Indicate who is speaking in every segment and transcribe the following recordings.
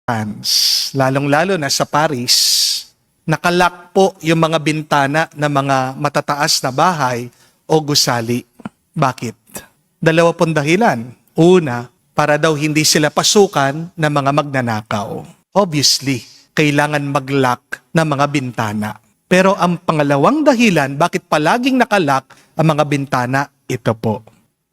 Speaker 1: France, lalong-lalo na sa Paris, nakalak po yung mga bintana ng mga matataas na bahay o gusali. Bakit? Dalawa pong dahilan. Una, para daw hindi sila pasukan ng mga magnanakaw. Obviously, kailangan mag-lock ng mga bintana. Pero ang pangalawang dahilan, bakit palaging nakalak ang mga bintana, ito po.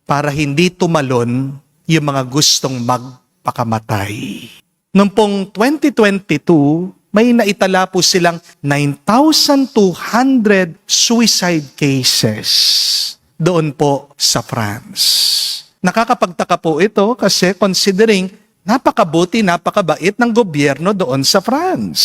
Speaker 1: Para hindi tumalon yung mga gustong magpakamatay. Noong pong 2022, may naitala po silang 9,200 suicide cases doon po sa France. Nakakapagtaka po ito kasi considering napakabuti, napakabait ng gobyerno doon sa France.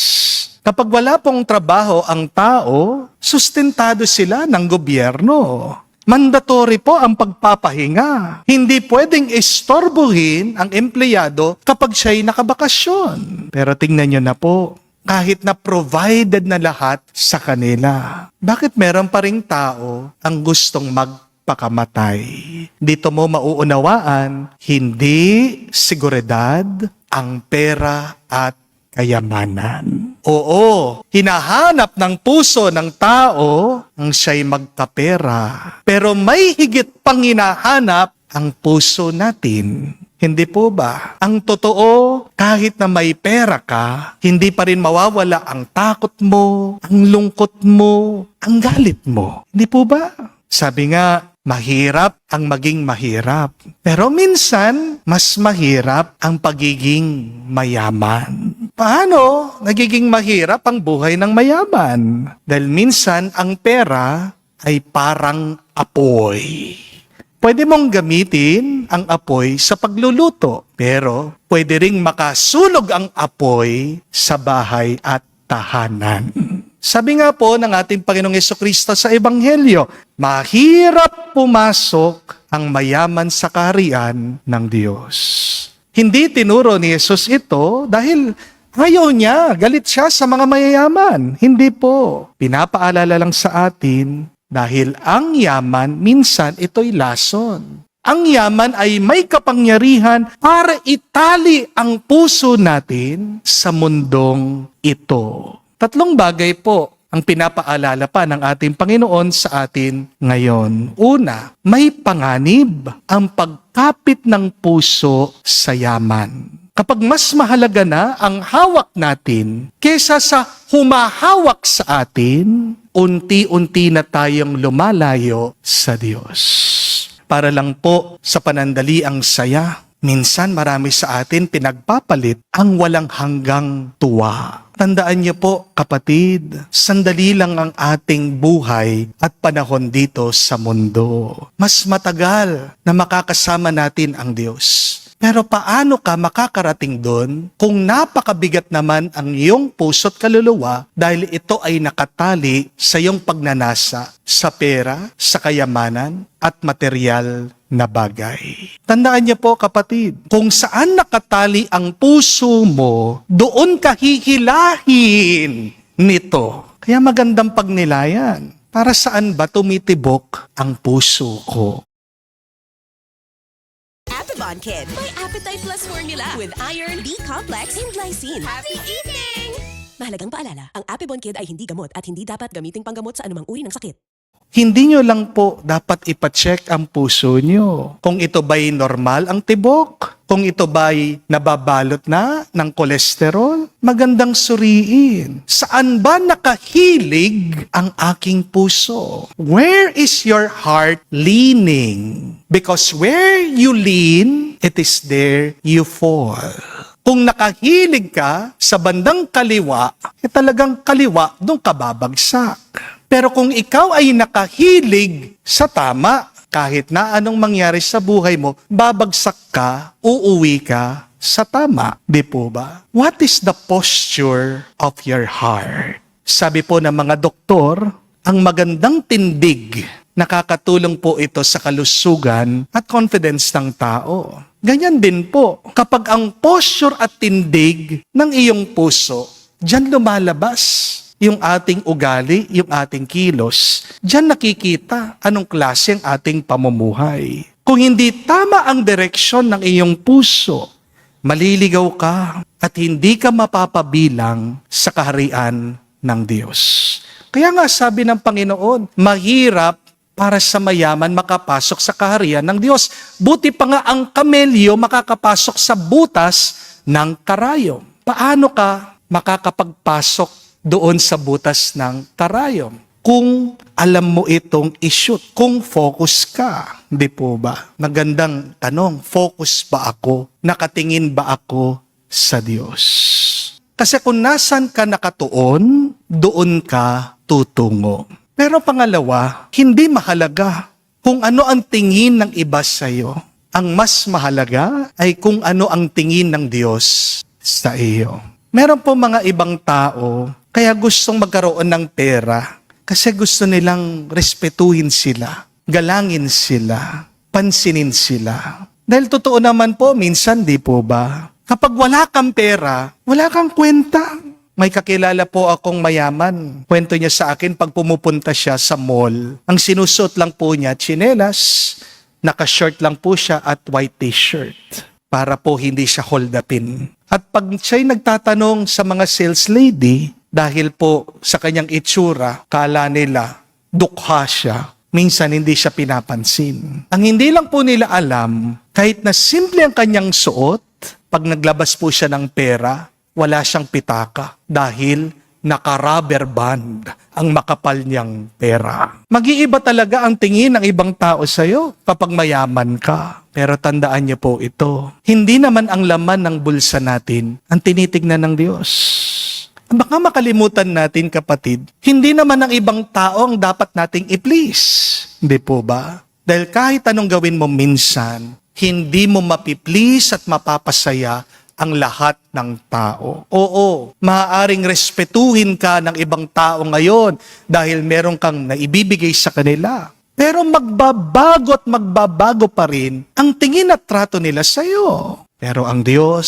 Speaker 1: Kapag wala pong trabaho ang tao, sustentado sila ng gobyerno. Mandatory po ang pagpapahinga. Hindi pwedeng istorbohin ang empleyado kapag siya'y nakabakasyon. Pero tingnan nyo na po, kahit na provided na lahat sa kanila, bakit meron pa ring tao ang gustong magpakamatay? Dito mo mauunawaan, hindi seguridad ang pera at kayamanan. Oo, hinahanap ng puso ng tao ang siya'y magkapera. Pero may higit pang hinahanap ang puso natin. Hindi po ba? Ang totoo, kahit na may pera ka, hindi pa rin mawawala ang takot mo, ang lungkot mo, ang galit mo. Hindi po ba? Sabi nga, mahirap ang maging mahirap. Pero minsan, mas mahirap ang pagiging mayaman. Paano nagiging mahirap ang buhay ng mayaman? Dahil minsan, ang pera ay parang apoy. Pwede mong gamitin ang apoy sa pagluluto, pero pwede ring makasulog ang apoy sa bahay at tahanan. Sabi nga po ng ating Panginoong Jesucristo sa Ebanghelyo, mahirap pumasok ang mayaman sa kaharian ng Diyos. Hindi tinuro ni Jesus ito dahil ayaw niya, galit siya sa mga mayayaman. Hindi po. Pinapaalala lang sa atin dahil ang yaman minsan ito'y lason. Ang yaman ay may kapangyarihan para itali ang puso natin sa mundong ito. Tatlong bagay po ang pinapaalala pa ng ating Panginoon sa atin ngayon. Una, may panganib ang pagkapit ng puso sa yaman. Kapag mas mahalaga na ang hawak natin kesa sa humahawak sa atin, unti-unti na tayong lumalayo sa Diyos. Para lang po sa panandali ang saya, minsan marami sa atin pinagpapalit ang walang hanggang tuwa. Tandaan niyo po, kapatid, sandali lang ang ating buhay at panahon dito sa mundo. Mas matagal na makakasama natin ang Diyos. Pero paano ka makakarating doon kung napakabigat naman ang iyong puso't kaluluwa dahil ito ay nakatali sa iyong pagnanasa sa pera, sa kayamanan at material na bagay. Tandaan niyo po kapatid, kung saan nakatali ang puso mo, doon ka hihilahin nito. Kaya magandang pagnilayan. Para saan ba tumitibok ang puso ko?
Speaker 2: Apibon Kid, my Appetite Plus formula with iron, B-complex, and glycine. Happy eating! Mahalagang paalala, ang Apibon Kid ay hindi gamot at hindi dapat gamiting panggamot sa anumang uri ng sakit.
Speaker 1: Hindi nyo lang po dapat ipacheck ang puso nyo. Kung ito ba'y normal ang tibok, kung ito ba'y nababalot na ng kolesterol, magandang suriin. Saan ba nakahilig ang aking puso? Where is your heart leaning? Because where you lean, it is there you fall. Kung nakahilig ka sa bandang kaliwa, talagang kaliwa doon ka babagsak. Pero kung ikaw ay nakahilig sa tama, kahit na anong mangyari sa buhay mo, babagsak ka, uuwi ka sa tama. Di po ba? What is the posture of your heart? Sabi po ng mga doktor, ang magandang tindig, nakakatulong po ito sa kalusugan at confidence ng tao. Ganyan din po, kapag ang posture at tindig ng iyong puso, diyan lumalabas yung ating ugali, yung ating kilos. Diyan nakikita anong klase ang ating pamumuhay. Kung hindi tama ang direksyon ng iyong puso, maliligaw ka at hindi ka mapapabilang sa kaharian ng Diyos. Kaya nga sabi ng Panginoon, mahirap para sa mayaman makapasok sa kaharian ng Diyos. Buti pa nga ang kamelyo makakapasok sa butas ng karayom. Paano ka makakapagpasok doon sa butas ng karayom? Kung alam mo itong i-shoot, kung focus ka, di po ba? Magandang tanong, focus ba ako? Nakatingin ba ako sa Diyos? Kasi kung nasan ka nakatuon, doon ka tutungo. Pero pangalawa, hindi mahalaga kung ano ang tingin ng iba sa iyo. Ang mas mahalaga ay kung ano ang tingin ng Diyos sa iyo. Meron po mga ibang tao, kaya gustong magkaroon ng pera kasi gusto nilang respetuhin sila, galangin sila, pansinin sila. Dahil totoo naman po, minsan di po ba? Kapag wala kang pera, wala kang kwenta. May kakilala po akong mayaman. Kwento niya sa akin pag pumupunta siya sa mall. Ang sinusot lang po niya, tsinelas, naka-short lang po siya at white t-shirt para po hindi siya hold upin. At pag siya'y nagtatanong sa mga sales lady, dahil po sa kanyang itsura, kala nila dukha siya. Minsan hindi siya pinapansin. Ang hindi lang po nila alam, kahit na simple ang kanyang suot, pag naglabas po siya ng pera, wala siyang pitaka dahil naka-rubber band ang makapal niyang pera. Mag-iiba talaga ang tingin ng ibang tao sa iyo kapag mayaman ka. Pero tandaan niyo po ito, hindi naman ang laman ng bulsa natin ang tinitignan ng Diyos. Baka makalimutan natin, kapatid, hindi naman ang ibang tao ang dapat nating i-please. Hindi po ba? Dahil kahit anong gawin mo minsan, hindi mo mapiplease at mapapasaya ang lahat ng tao. Oo, maaaring respetuhin ka ng ibang tao ngayon dahil meron kang naibibigay sa kanila. Pero magbabago at magbabago pa rin ang tingin at trato nila sa iyo. Pero ang Diyos,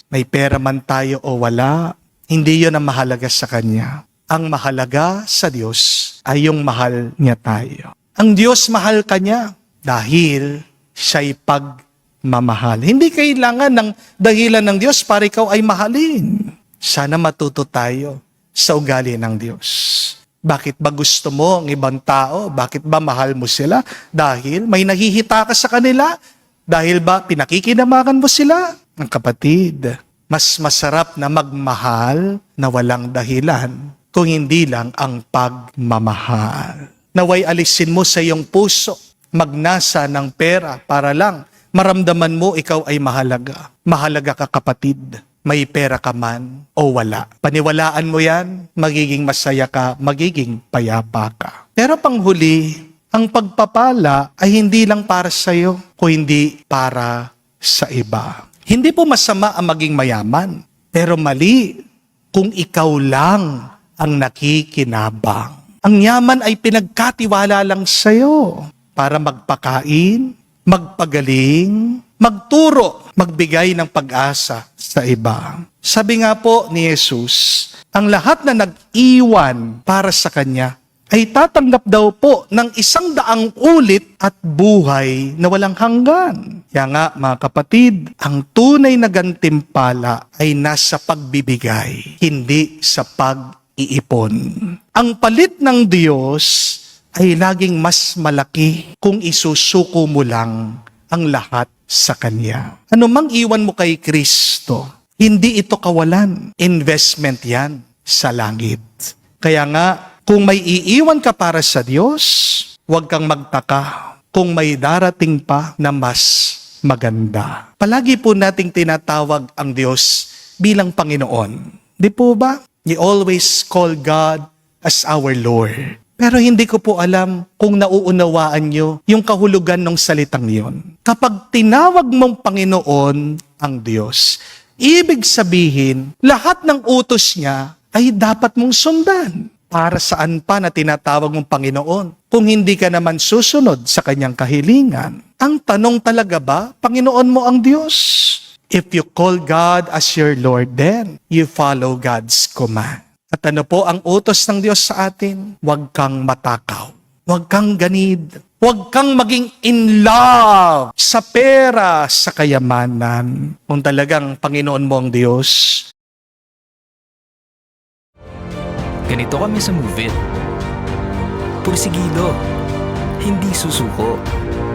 Speaker 1: may pera man tayo o wala, hindi yon ang mahalaga sa Kanya. Ang mahalaga sa Diyos ay yung mahal niya tayo. Ang Diyos mahal ka niya dahil siya'y pagmamahal. Hindi kailangan ng dahilan ng Diyos para ikaw ay mahalin. Sana matuto tayo sa ugali ng Diyos. Bakit ba gusto mo ang ibang tao? Bakit ba mahal mo sila? Dahil may nahihita ka sa kanila? Dahil ba pinakikinamakan mo sila? Ang kapatid, mas masarap na magmahal na walang dahilan kung hindi lang ang pagmamahal. Naway alisin mo sa iyong puso magnasa ng pera para lang maramdaman mo ikaw ay mahalaga. Mahalaga ka, kapatid. May pera ka man o wala. Paniwalaan mo yan, magiging masaya ka, magiging payapa ka. Pero panghuli, ang pagpapala ay hindi lang para sa iyo, kundi para sa iba. Hindi po masama ang maging mayaman, pero mali kung ikaw lang ang nakikinabang. Ang yaman ay pinagkatiwala lang sa iyo para magpakain, magpagaling, magturo, magbigay ng pag-asa sa iba. Sabi nga po ni Jesus, ang lahat na nag-iwan para sa Kanya ay tatanggap daw po ng 100 ulit at buhay na walang hanggan. Kaya nga mga kapatid, ang tunay na gantimpala ay nasa pagbibigay, hindi sa pag-iipon. Ang palit ng Diyos ay laging mas malaki kung isusuko mo lang ang lahat sa Kanya. Ano mang iwan mo kay Kristo, hindi ito kawalan. Investment yan sa langit. Kaya nga, kung may iiwan ka para sa Diyos, huwag kang magtaka kung may darating pa na mas maganda. Palagi po nating tinatawag ang Diyos bilang Panginoon. Di po ba? We always call God as our Lord. Pero hindi ko po alam kung nauunawaan nyo yung kahulugan ng salitang yon. Kapag tinawag mong Panginoon ang Diyos, ibig sabihin, lahat ng utos niya ay dapat mong sundan. Para saan pa na tinatawag mong Panginoon kung hindi ka naman susunod sa kanyang kahilingan? Ang tanong talaga ba, Panginoon mo ang Diyos? If you call God as your Lord, then you follow God's command. At ano po ang utos ng Diyos sa atin? Huwag kang matakaw. Huwag kang ganid. Huwag kang maging in love sa pera, sa kayamanan. Kung talagang Panginoon mo ang Diyos,
Speaker 3: Ganito kami sa Move It. Pursigido, hindi susuko.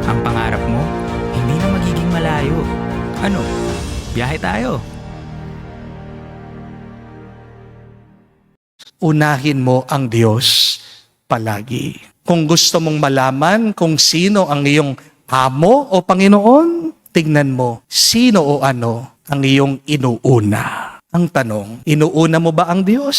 Speaker 3: Ang pangarap mo, hindi na magiging malayo. Ano? Biyahe tayo.
Speaker 1: unahin mo ang Diyos palagi. Kung gusto mong malaman kung sino ang iyong amo o Panginoon, tignan mo sino o ano ang iyong inuuna. Ang tanong, inuuna mo ba ang Diyos?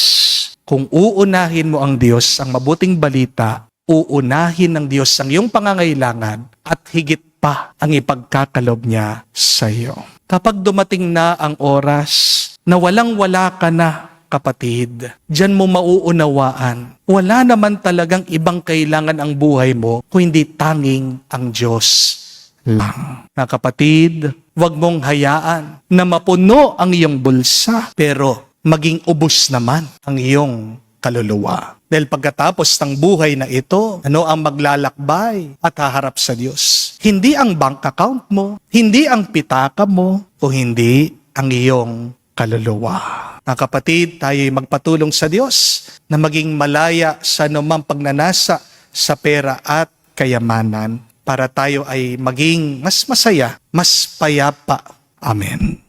Speaker 1: Kung uunahin mo ang Diyos, ang mabuting balita, uunahin ng Diyos ang iyong pangangailangan at higit pa ang ipagkakalob niya sa iyo. Kapag dumating na ang oras na walang-wala ka na, kapatid, diyan mo mauunawaan. Wala naman talagang ibang kailangan ang buhay mo kung hindi tanging ang Diyos lang. Na kapatid, huwag mong hayaan na mapuno ang iyong bulsa, pero maging ubos naman ang iyong kaluluwa. Dahil pagkatapos ng buhay na ito, ano ang maglalakbay at haharap sa Diyos? Hindi ang bank account mo, hindi ang pitaka mo, o hindi ang iyong kaluluwa. Mga kapatid, tayo'y magpatulong sa Diyos na maging malaya sa anumang pagnanasa sa pera at kayamanan para tayo ay maging mas masaya, mas payapa. Amen.